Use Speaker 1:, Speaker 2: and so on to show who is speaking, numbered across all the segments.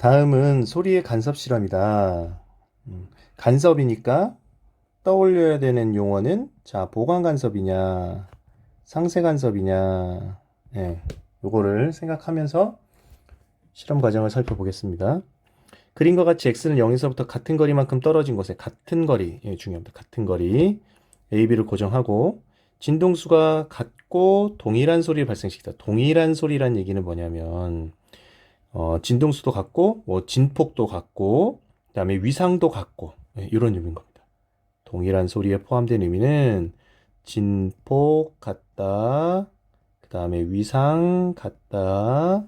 Speaker 1: 다음은 소리의 간섭 실험이다. 간섭이니까 떠올려야 되는 용어는 자, 보관 간섭이냐, 상세 간섭이냐. 예, 요거를 생각하면서 실험 과정을 살펴보겠습니다. 그림과 같이 x는 0에서부터 같은 거리만큼 떨어진 곳에 같은 거리, 예, 중요합니다. 같은 거리 AB를 고정하고 진동수가 같고 동일한 소리를 발생시키다. 동일한 소리란 얘기는 뭐냐면 진동수도 같고 뭐 진폭도 같고 그다음에 위상도 같고 네, 이런 의미인 겁니다. 동일한 소리에 포함된 의미는 진폭 같다. 그다음에 위상 같다.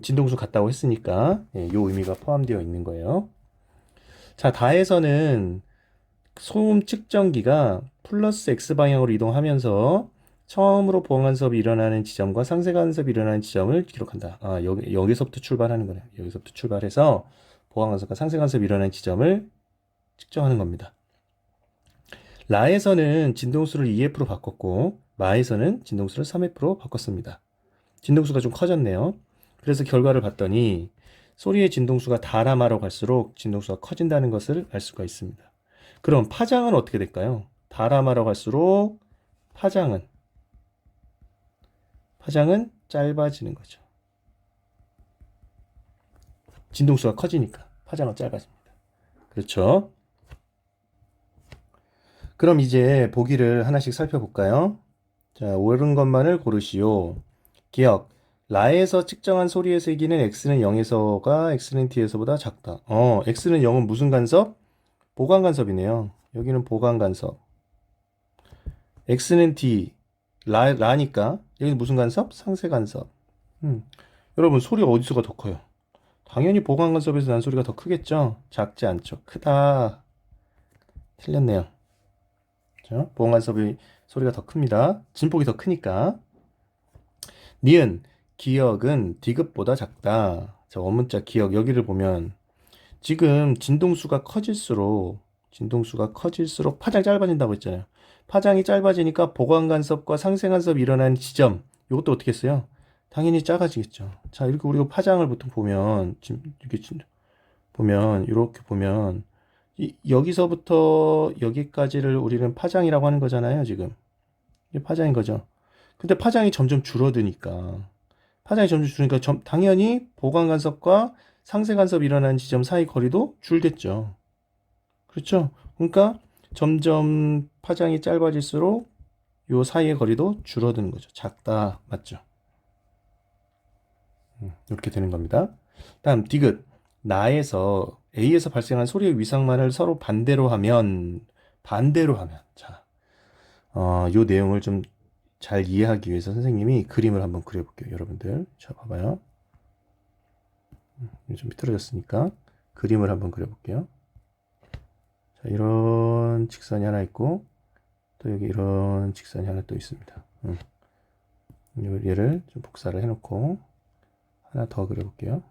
Speaker 1: 진동수 같다고 했으니까 예, 요 의미가 포함되어 있는 거예요. 자, 다에서는 소음 측정기가 플러스 x 방향으로 이동하면서 처음으로 보강 간섭이 일어나는 지점과 상세 간섭이 일어나는 지점을 기록한다. 아, 여기서부터 출발하는 거네요. 여기서부터 출발해서 보강 간섭과 상세 간섭이 일어나는 지점을 측정하는 겁니다. 라에서는 진동수를 2F로 바꿨고 마에서는 진동수를 3F로 바꿨습니다. 진동수가 좀 커졌네요. 그래서 결과를 봤더니 소리의 진동수가 다라마로 갈수록 진동수가 커진다는 것을 알 수가 있습니다. 그럼 파장은 어떻게 될까요? 다라마로 갈수록 파장은 짧아지는 거죠. 진동수가 커지니까 파장은 짧아집니다. 그렇죠? 그럼 이제 보기를 하나씩 살펴볼까요? 자, 옳은 것만을 고르시오. 기억. 라에서 측정한 소리의 세기는 x는 0에서가 x는 t에서보다 작다. x는 0은 무슨 간섭? 보강 간섭이네요. 여기는 보강 간섭. x는 t. 라니까. 여기는 무슨 간섭? 상세 간섭. 여러분, 소리가 어디서가 더 커요? 당연히 보강 간섭에서 난 소리가 더 크겠죠? 작지 않죠. 크다. 틀렸네요. 자, 보강 간섭의 소리가 더 큽니다. 진폭이 더 크니까. 니은, 기억은 디귿보다 작다. 자, 원문자 기억 여기를 보면 지금 진동수가 커질수록 파장이 짧아진다고 했잖아요. 파장이 짧아지니까 보강 간섭과 상세 간섭이 일어나는 지점 이것도 어떻게 했어요? 당연히 작아지겠죠. 자, 이렇게 우리가 파장을 보통 보면 지금 이렇게 보면 여기서부터 여기까지를 우리는 파장이라고 하는 거잖아요, 지금. 이게 파장인 거죠. 근데 파장이 점점 줄으니까 당연히 보강 간섭과 상세 간섭이 일어나는 지점 사이 거리도 줄겠죠. 그렇죠? 그러니까 점점 파장이 짧아질수록 요 사이의 거리도 줄어드는 거죠. 작다. 맞죠? 이렇게 되는 겁니다. 다음 디귿. 나에서 A에서 발생한 소리의 위상만을 서로 반대로 하면 자, 요 내용을 좀 잘 이해하기 위해서 선생님이 그림을 한번 그려볼게요. 여러분들. 자, 봐봐요. 좀 비틀어졌으니까 그림을 한번 그려볼게요. 자, 이런 직선이 하나 있고 또 여기 이런 직선이 하나 또 있습니다. 얘를 좀 복사를 해놓고 하나 더 그려볼게요.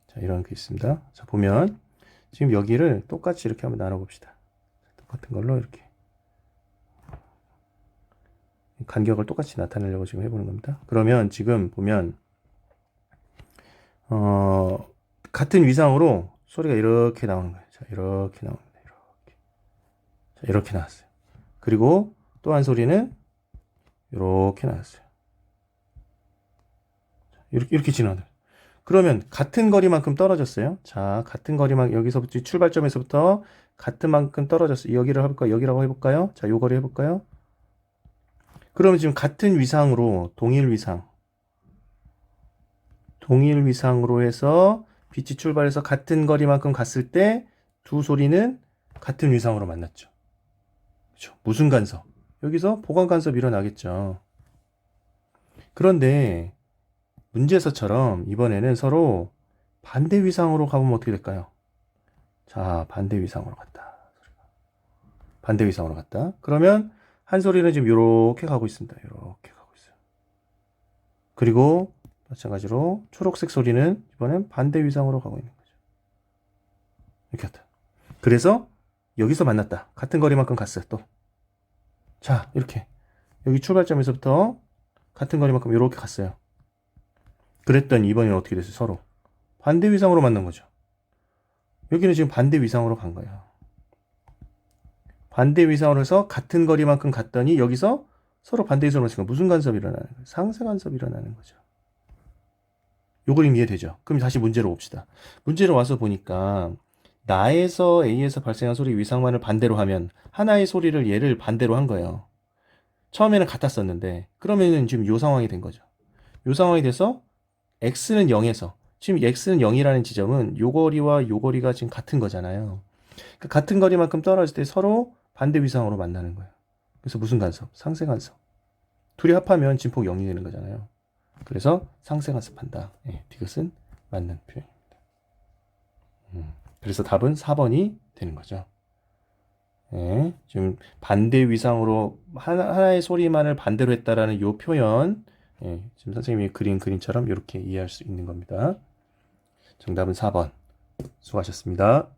Speaker 1: 자, 이런 게 있습니다. 자, 보면 지금 여기를 똑같이 이렇게 한번 나눠봅시다. 똑같은 걸로 이렇게 간격을 똑같이 나타내려고 지금 해보는 겁니다. 그러면 지금 보면 같은 위상으로 소리가 이렇게 나오는 거예요. 자, 이렇게 나옵니다. 자, 이렇게 나왔어요. 그리고 또 한 소리는 이렇게 나왔어요. 이렇게 진화합니다. 그러면 같은 거리만큼 떨어졌어요. 자, 같은 거리만큼 여기서부터 출발점에서부터 같은 만큼 떨어졌어요. 여기를 해볼까요? 여기라고 해볼까요? 자, 요 거리 해볼까요? 그러면 지금 같은 위상으로 동일 위상으로 해서 빛이 출발해서 같은 거리만큼 갔을 때 두 소리는 같은 위상으로 만났죠. 그렇죠? 무슨 간섭? 여기서 보강 간섭이 일어나겠죠. 그런데 문제에서처럼 이번에는 서로 반대 위상으로 가보면 어떻게 될까요? 자, 반대 위상으로 갔다. 그러면 한 소리는 지금 이렇게 가고 있습니다. 이렇게 가고 있어요. 그리고 마찬가지로 초록색 소리는 이번엔 반대 위상으로 가고 있는 거죠. 이렇게 갔다. 그래서 여기서 만났다. 같은 거리만큼 갔어요. 또. 자, 이렇게 여기 출발점에서부터 같은 거리만큼 이렇게 갔어요. 그랬더니 이번에는 어떻게 됐어요? 서로 반대 위상으로 만난 거죠. 여기는 지금 반대 위상으로 간 거예요. 반대 위상으로 해서 같은 거리만큼 갔더니 여기서 서로 반대 위상으로 했으니까 무슨 간섭이 일어나는 거예요? 상세 간섭이 일어나는 거죠. 요 그림 이해되죠? 그럼 다시 문제로 봅시다. 문제로 와서 보니까 나에서 A에서 발생한 소리 위상만을 반대로 하면 하나의 소리를 얘를 반대로 한 거예요. 처음에는 같았었는데 그러면은 지금 요 상황이 된 거죠. 요 상황이 돼서 X는 0에서 지금 X는 0이라는 지점은 요 거리와 요 거리가 지금 같은 거잖아요. 그러니까 같은 거리만큼 떨어질 때 서로 반대 위상으로 만나는 거예요. 그래서 무슨 간섭? 상세 간섭. 둘이 합하면 진폭 0이 되는 거잖아요. 그래서 상세 간섭한다. 예, 이것은 맞는 표현입니다. 그래서 답은 4번이 되는 거죠. 예, 지금 반대 위상으로 하나의 소리만을 반대로 했다라는 요 표현, 예, 지금 선생님이 그린 그림처럼 이렇게 이해할 수 있는 겁니다. 정답은 4번. 수고하셨습니다.